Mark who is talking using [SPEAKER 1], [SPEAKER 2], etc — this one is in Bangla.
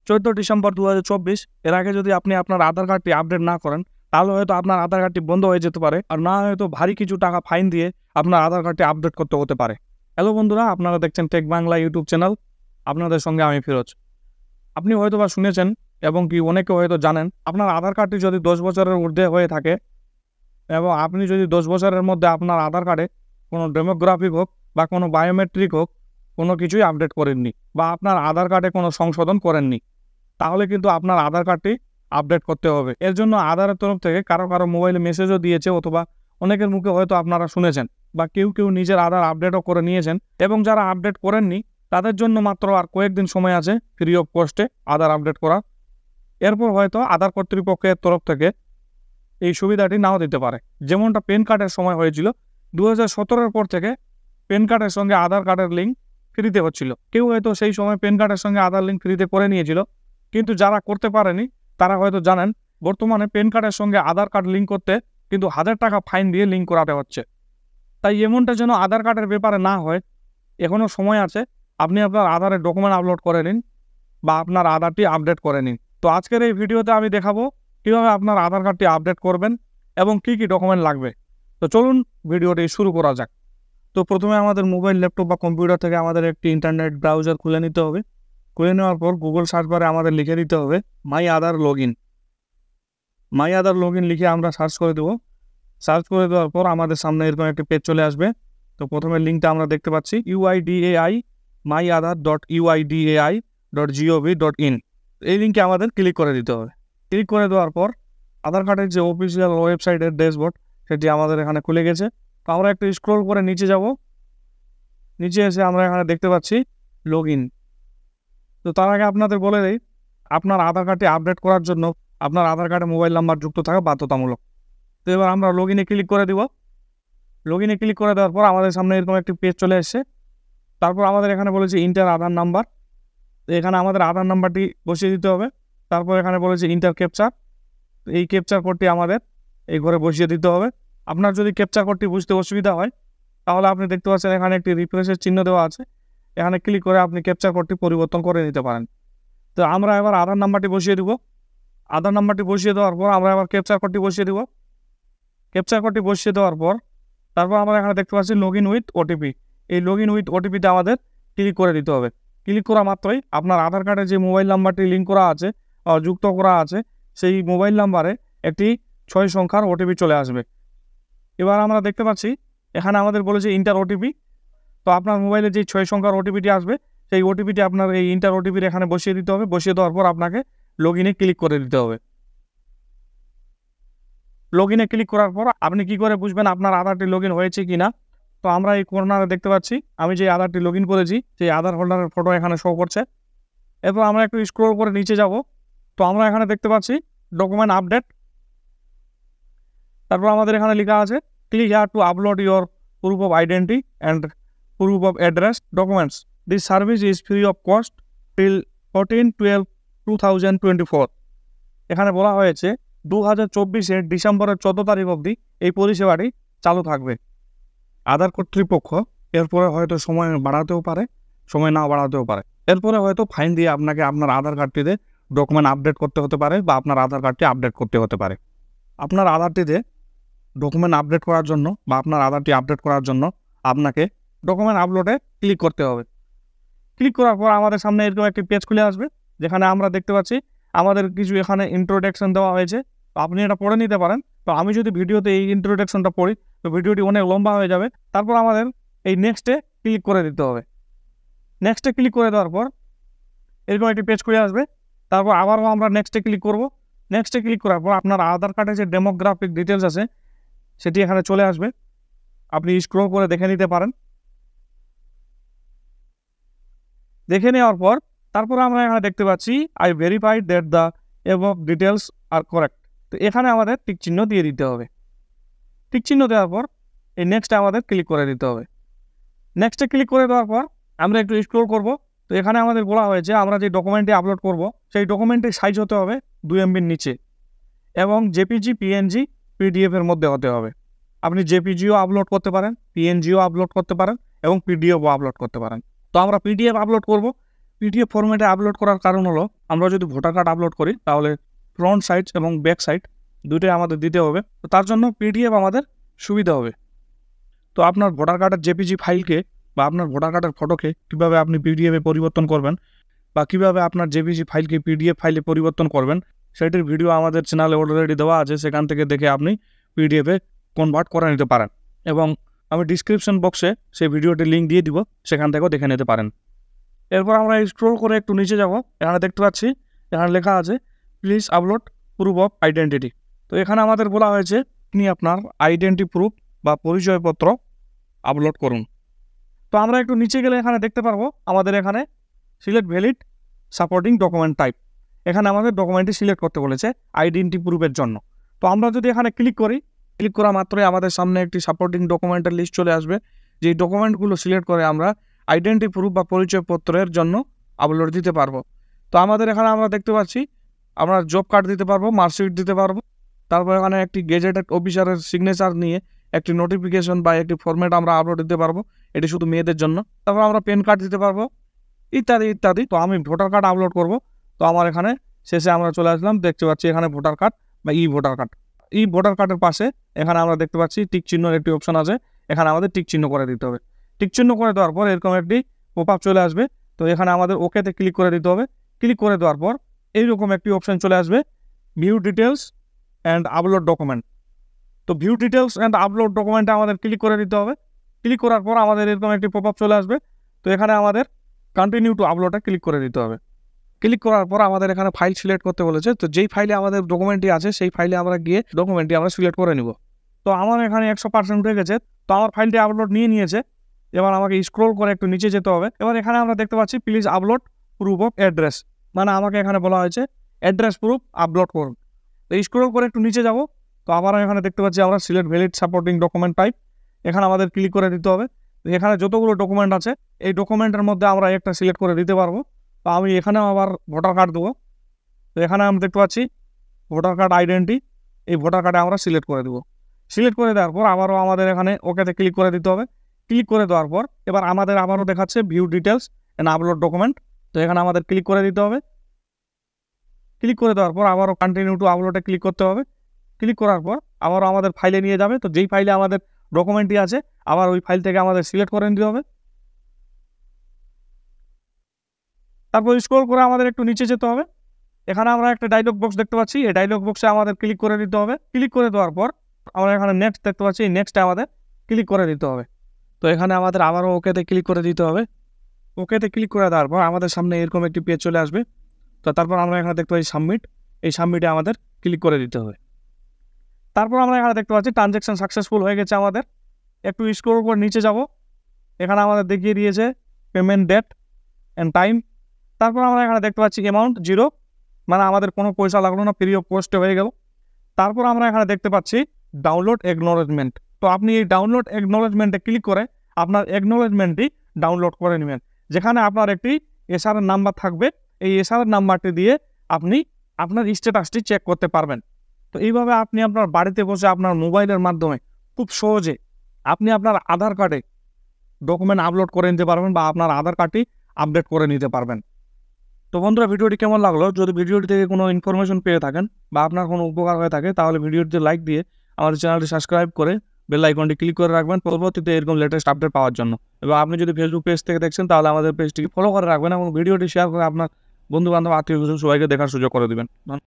[SPEAKER 1] 14 ডিসেম্বর 2024। এর আগে যদি আপনি আপনার আধার কার্ডটি আপডেট না করেন তাহলে হয়তো আপনার আধার কার্ডটি বন্ধ হয়ে যেতে পারে, আর না হয়তো ভারী কিছু টাকা ফাইন দিয়ে আপনার আধার কার্ডটি আপডেট করতে হতে পারে। হ্যালো বন্ধুরা, আপনারা দেখছেন টেক বাংলা ইউটিউব চ্যানেল। আপনাদের সঙ্গে আমি ফিরোজ। আপনি হয়তো বা শুনেছেন এবং কি অনেকে হয়তো জানেন, আপনার আধার কার্ডটি যদি 10 বছরের ঊর্ধ্বে হয়ে থাকে এবং আপনি যদি 10 বছরের মধ্যে আপনার আধার কার্ডে কোনো ডেমোগ্রাফিক হোক বা কোনো বায়োমেট্রিক হোক কোনো কিছুই আপডেট করেননি বা আপনার আধার কার্ডে কোনো সংশোধন করেননি, তাহলে কিন্তু আপনার আধার কার্ডটি আপডেট করতে হবে। এর জন্য আধারের তরফ থেকে কারো মোবাইলে মেসেজও দিয়েছে, অথবা অনেকের মুখে হয়তো আপনারা শুনেছেন, বা কেউ নিজের আধার আপডেটও করে নিয়েছেন। এবং যারা আপডেট করেননি তাদের জন্য মাত্র আর কয়েকদিন সময় আছে ফ্রি অফ কস্টে আধার আপডেট করা। এরপর হয়তো আধার কর্তৃপক্ষের তরফ থেকে এই সুবিধাটি নাও দিতে পারে, যেমনটা প্যান কার্ডের সময় হয়েছিল। 2017-এর পর থেকে প্যান কার্ডের সঙ্গে আধার কার্ডের লিঙ্ক ফ্রিতে হচ্ছিল। কেউ হয়তো সেই সময় প্যান কার্ডের সঙ্গে আধার লিঙ্ক ফ্রিতে করে নিয়েছিল, কিন্তু যারা করতে পারেনি তারা হয়তো জানেন বর্তমানে প্যান কার্ডের সঙ্গে আধার কার্ড লিঙ্ক করতে কিন্তু 1000 টাকা ফাইন দিয়ে লিঙ্ক করাতে হচ্ছে। তাই এমনটা যেন আধার কার্ডের ব্যাপারে না হয়, এখনও সময় আছে। আপনি আপনার আধারের ডকুমেন্ট আপলোড করে নিন বা আপনার আধারটি আপডেট করে নিন। তো আজকের এই ভিডিওতে আমি দেখাবো কীভাবে আপনার আধার কার্ডটি আপডেট করবেন এবং কী কী ডকুমেন্ট লাগবে। তো চলুন ভিডিওটি শুরু করা যাক। তো প্রথমে আমাদের মোবাইল, ল্যাপটপ বা কম্পিউটার থেকে আমাদের একটি ইন্টারনেট ব্রাউজার খুলে নিতে হবে। খুলে নেওয়ার পর গুগল সার্চ বারে আমাদের লিখে দিতে হবে my Aadhaar log in. My Aadhaar log in লিখে আমরা সার্চ করে দেবো। সার্চ করে দেওয়ার পর আমাদের সামনে এরকম একটি পেজ চলে আসবে। তো প্রথমে লিঙ্কটা আমরা দেখতে পাচ্ছি UIDAI myAadhar.uidai.gov.in। এই লিঙ্কে আমাদের ক্লিক করে দিতে হবে। ক্লিক করে দেওয়ার পর আধার কার্ডের যে অফিসিয়াল ওয়েবসাইটের ড্যাশবোর্ড সেটি আমাদের এখানে খুলে গেছে। তো আমরা একটু স্ক্রল করে নিচে যাব। নিচে এসে আমরা এখানে দেখতে পাচ্ছি লগ ইন। তো তার আগে আপনাদের বলে দেই, আপনার আধার কার্ডটি আপডেট করার জন্য আপনার আধার কার্ডে মোবাইল নাম্বার যুক্ত থাকা বাধ্যতামূলক। তো এবার আমরা লগ ইনে ক্লিক করে দেব। লগ ইনে ক্লিক করে দেওয়ার পর আমাদের সামনে এরকম একটি পেজ চলে এসেছে। তারপর আমাদের এখানে বলেছে ইন্টার আধার নাম্বার। তো এখানে আমাদের আধার নাম্বারটি বসিয়ে দিতে হবে। তারপর এখানে বলেছে ইন্টার ক্যাপচার। তো এই ক্যাপচার কোডটি আমাদের এই ঘরে বসিয়ে দিতে হবে। আপনার যদি ক্যাপচার কোডটি বুঝতে অসুবিধা হয় তাহলে আপনি দেখতে পাচ্ছেন এখানে একটি রিফ্রেশের চিহ্ন দেওয়া আছে। এখানে ক্লিক করে আপনি ক্যাপচার কোডটি পরিবর্তন করে নিতে পারেন। তো আমরা এবার আধার নাম্বারটি বসিয়ে দেব। আধার নাম্বারটি বসিয়ে দেওয়ার পর আমরা এবার ক্যাপচার কোডটি বসিয়ে দেব। ক্যাপচার কোডটি বসিয়ে দেওয়ার পর তারপর আমরা এখানে দেখতে পাচ্ছি লগ ইন উইথ ওটিপি। এই লগ ইন উইথ ওটিপিতে আমাদের ক্লিক করে দিতে হবে। ক্লিক করা মাত্রই আপনার আধার কার্ডে যে মোবাইল নাম্বারটি লিঙ্ক করা আছে, যুক্ত করা আছে, সেই মোবাইল নাম্বারে একটি 6 সংখ্যার ওটিপি চলে আসবে। এবার আমরা দেখতে পাচ্ছি এখানে আমাদের বলেছে ইন্টার ওটিপি। তো আপনার মোবাইলে যে 6 সংখ্যার ওটিপিটি আসবে সেই ওটিপিটি আপনার এই ইন্টার ওটিপির এখানে বসিয়ে দিতে হবে। বসিয়ে দেওয়ার পর আপনাকে লগ ইনে ক্লিক করে দিতে হবে। লগ ইনে ক্লিক করার পর আপনি কি করে বুঝবেন আপনার আধারটি লগ ইন হয়েছে কি না? তো আমরা এই কর্নারে দেখতে পাচ্ছি আমি যে আধারটি লগ ইন করেছি সেই আধার হোল্ডারের ফটো এখানে শো করছে। এরপর আমরা একটু স্ক্রল করে নিচে যাব। তো আমরা এখানে দেখতে পাচ্ছি ডকুমেন্ট আপডেট। তারপর আমাদের এখানে লেখা আছে click here two upload your proof of identity and proof of address documents. This service is free of cost till 14/12/2024। এখানে বলা হয়েছে 2024-এর ডিসেম্বরের 14 তারিখ অবধি এই পরিষেবাটি চালু থাকবে। আধার কর্তৃপক্ষ এরপরে হয়তো সময় বাড়াতেও পারে, সময় না বাড়াতেও পারে। এরপরে হয়তো ফাইন দিয়ে আপনাকে আপনার আধার কার্ডটিতে ডকুমেন্ট আপডেট করতে হতে পারে বা আপনার আধার কার্ডটি আপডেট করতে হতে পারে। আপনার আধারটিতে ডকুমেন্ট আপডেট করার জন্য বা আপনার আধারটি আপডেট করার জন্য আপনাকে ডকুমেন্ট আপলোডে ক্লিক করতে হবে। ক্লিক করার পর আমাদের সামনে এরকম একটি পেজ খুলে আসবে, যেখানে আমরা দেখতে পাচ্ছি আমাদের কিছু এখানে ইন্ট্রোডাকশন দেওয়া হয়েছে। তো আপনি এটা পড়ে নিতে পারেন। তো আমি যদি ভিডিওতে এই ইন্ট্রোডাকশনটা পড়ি তো ভিডিওটি অনেক লম্বা হয়ে যাবে। তারপর আমাদের এই নেক্সটে ক্লিক করে দিতে হবে। নেক্সটে ক্লিক করে দেওয়ার পর এরকম একটি পেজ খুলে আসবে। তারপর আবারও আমরা নেক্সটে ক্লিক করব। নেক্সটে ক্লিক করার পর আপনার আধার কার্ডে যে ডেমোগ্রাফিক ডিটেলস আছে সেটি এখানে চলে আসবে। আপনি স্ক্রল করে দেখে নিতে পারেন। দেখে নেওয়ার পর তারপর আমরা এখানে দেখতে পাচ্ছি I verified that the above details are correct. তো এখানে আমাদের টিক চিহ্ন দিয়ে দিতে হবে। টিক চিহ্ন দেওয়ার পর এই নেক্সটে আমাদের ক্লিক করে দিতে হবে। নেক্সটে ক্লিক করে দেওয়ার পর আমরা একটু স্ক্রল করব। তো এখানে আমাদের বলা হয়েছে আমরা যে ডকুমেন্টটি আপলোড করব সেই ডকুমেন্টের সাইজ হতে হবে 2 MBর নিচে এবং জেপিজি, পিএনজি, পিডিএফের মধ্যে হতে হবে। আপনি জেপিজিও আপলোড করতে পারেন, পিএনজিও আপলোড করতে পারেন এবং পিডিএফও আপলোড করতে পারেন। তো আমরা পিডিএফ আপলোড করব। পিডিএফ ফরম্যাটে আপলোড করার কারণ হলো আমরা যদি ভোটার কার্ড আপলোড করি তাহলে ফ্রন্ট সাইড এবং ব্যাক সাইড দুটোই আমাদের দিতে হবে। তো তার জন্য পিডিএফ আমাদের সুবিধা হবে। তো আপনার ভোটার কার্ডের জেপিজি ফাইলকে বা আপনার ভোটার কার্ডের ফটোকে কীভাবে আপনি পিডিএফে পরিবর্তন করবেন বা কীভাবে আপনার জেপিজি ফাইলকে পিডিএফ ফাইলে পরিবর্তন করবেন সেটির ভিডিও আমাদের চ্যানেলে অলরেডি দেওয়া আছে, সেখান থেকে দেখে আপনি পিডিএফে কনভার্ট করে নিতে পারেন এবং আমি ডিসক্রিপশন বক্সে সেই ভিডিওটির লিঙ্ক দিয়ে দিব, সেখান থেকেও দেখে নিতে পারেন। এরপর আমরা স্ক্রল করে একটু নিচে যাব, এখানে দেখতে পাচ্ছি এখানে লেখা আছে please upload proof of identity. তো এখানে আমাদের বলা হয়েছে আপনি আপনার আইডেন্টি প্রুফ বা পরিচয়পত্র আপলোড করুন। তো আমরা একটু নিচে গেলে এখানে দেখতে পারবো আমাদের এখানে select valid supporting document type, এখানে আমাদের ডকুমেন্টটি সিলেক্ট করতে বলেছে আইডেন্টি প্রুফের জন্য। তো আমরা যদি এখানে ক্লিক করি, ক্লিক করা মাত্রই আমাদের সামনে একটি সাপোর্টিং ডকুমেন্টের লিস্ট চলে আসবে, যেই ডকুমেন্টগুলো সিলেক্ট করে আমরা আইডেন্টি প্রুফ বা পরিচয়পত্রের জন্য আপলোড দিতে পারবো। তো আমাদের এখানে আমরা দেখতে পাচ্ছি আমরা জব কার্ড দিতে পারবো, মার্কশিট দিতে পারবো, তারপর এখানে একটি গেজেটেড অফিসারের সিগনেচার নিয়ে একটি নোটিফিকেশন বা একটি ফরম্যাট আমরা আপলোড দিতে পারবো, এটি শুধু মেয়েদের জন্য। তারপর আমরা প্যান কার্ড দিতে পারবো ইত্যাদি ইত্যাদি। তো আমি ভোটার কার্ড আপলোড করব। তো আমার এখানে শেষে আমরা চলে আসলাম, দেখতে পাচ্ছি এখানে ভোটার কার্ড বা ভোটার কার্ড। ভোটার কার্ডের পাশে এখানে আমরা দেখতে পাচ্ছি টিক চিহ্নের একটি অপশন আছে, এখানে আমাদের টিক চিহ্ন করে দিতে হবে। টিক চিহ্ন করে দেওয়ার পর এরকম একটি পপ আপ চলে আসবে, তো এখানে আমাদের ওকেতে ক্লিক করে দিতে হবে। ক্লিক করে দেওয়ার পর এইরকম একটি অপশন চলে আসবে view details and upload document. তো ভিউ ডিটেলস অ্যান্ড আপলোড ডকুমেন্টে আমাদের ক্লিক করে দিতে হবে। ক্লিক করার পর আমাদের এরকম একটি পপ আপ চলে আসবে, তো এখানে আমাদের কন্টিনিউ টু আপলোডে ক্লিক করে দিতে হবে। ক্লিক করার পর আমাদের এখানে ফাইল সিলেক্ট করতে বলেছে, তো যেই ফাইলে আমাদের ডকুমেন্টটি আছে সেই ফাইলে আমরা গিয়ে ডকুমেন্টটি আমরা সিলেক্ট করে নিব। তো আমার এখানে 100% হয়ে গেছে, তো আমার ফাইলটি আপলোড নিয়েছে। এবার আমাকে স্ক্রল করে একটু নিচে যেতে হবে। এবার এখানে আমরা দেখতে পাচ্ছি please upload proof of address, মানে আমাকে এখানে বলা হয়েছে অ্যাড্রেস প্রুফ আপলোড করুন। তো স্ক্রল করে একটু নিচে যাব, তো আবার এখানে দেখতে পাচ্ছি আমরা select valid supporting document type, এখানে আমাদের ক্লিক করে দিতে হবে। তো এখানে যতগুলো ডকুমেন্ট আছে এই ডকুমেন্টের মধ্যে আমরা একটা সিলেক্ট করে দিতে পারবো। তো আমি এখানেও আবার ভোটার কার্ড দেবো। তো এখানে আমরা দেখতে পাচ্ছি ভোটার কার্ড আইডেন্টি, এই ভোটার কার্ডে আমরা সিলেক্ট করে দেবো। সিলেক্ট করে দেওয়ার পর আবারও আমাদের এখানে ওকেতে ক্লিক করে দিতে হবে। ক্লিক করে দেওয়ার পর এবার আমাদের আবারও দেখাচ্ছে view details and upload document, তো এখানে আমাদের ক্লিক করে দিতে হবে। ক্লিক করে দেওয়ার পর আবারও কন্টিনিউ টু আপলোডে ক্লিক করতে হবে। ক্লিক করার পর আবারও আমাদের ফাইলে নিয়ে যাবে, তো যেই ফাইলে আমাদের ডকুমেন্টটি আছে আবার ওই ফাইল থেকে আমাদের সিলেক্ট করে নিতে হবে। তারপর স্ক্রল করে আমাদের একটু নিচে যেতে হবে, এখানে আমরা একটা ডায়লগ বক্স দেখতে পাচ্ছি, এই ডায়লগ বক্সে আমাদের ক্লিক করে দিতে হবে। ক্লিক করে দেওয়ার পর আমরা এখানে নেক্সট দেখতে পাচ্ছি, এই নেক্সটে আমাদের ক্লিক করে দিতে হবে। তো এখানে আমাদের আবারও ওকেতে ক্লিক করে দিতে হবে। ওকেতে ক্লিক করে দেওয়ার পর আমাদের সামনে এরকম একটি পেজ চলে আসবে, তো তারপর আমরা এখানে দেখতে পাচ্ছি সাবমিট, এই সাবমিটে আমাদের ক্লিক করে দিতে হবে। তারপর আমরা এখানে দেখতে পাচ্ছি ট্রানজ্যাকশন সাকসেসফুল হয়ে গেছে আমাদের। একটু স্ক্রল করে নিচে যাব, এখানে আমাদের দেখিয়ে দিয়েছে পেমেন্ট ডেট অ্যান্ড টাইম। তারপর আমরা এখানে দেখতে পাচ্ছি অ্যামাউন্ট 0, মানে আমাদের কোনো পয়সা লাগলো না, ফ্রি অফ কস্টে হয়ে গেল। তারপর আমরা এখানে দেখতে পাচ্ছি ডাউনলোড অ্যাকনলেজমেন্ট। তো আপনি এই ডাউনলোড অ্যাকনলেজমেন্টে ক্লিক করে আপনার অ্যাকনলেজমেন্টটি ডাউনলোড করে নেবেন, যেখানে আপনার একটি এসআর নাম্বার থাকবে। এই এসআর নাম্বারটি দিয়ে আপনি আপনার স্ট্যাটাসটি চেক করতে পারবেন। তো এইভাবে আপনি আপনার বাড়িতে বসে আপনার মোবাইলের মাধ্যমে খুব সহজে আপনি আপনার আধার কার্ডে ডকুমেন্ট আপলোড করে নিতে পারবেন বা আপনার আধার কার্ডটি আপডেট করে নিতে পারবেন। তো বন্ধুরা, ভিডিওটি কেমন লাগলো? যদি ভিডিওটি থেকে কোনো ইনফরমেশন পেয়ে থাকেন বা আপনার কোনো উপকার হয়ে থাকে তাহলে ভিডিওটিতে লাইক দিয়ে আমাদের চ্যানেলটি সাবস্ক্রাইব করে বেল আইকনটি ক্লিক করে রাখবেন পরবর্তীতে এরকম লেটেস্ট আপডেট পাওয়ার জন্য। এবং আপনি যদি ফেসবুক পেজ থেকে দেখছেন তাহলে আমাদের পেজটিকে ফলো করে রাখবেন এবং ভিডিওটি শেয়ার করে আপনার বন্ধু বান্ধব আত্মীয় স্বজন সবাইকে দেখার সুযোগ করে দেবেন।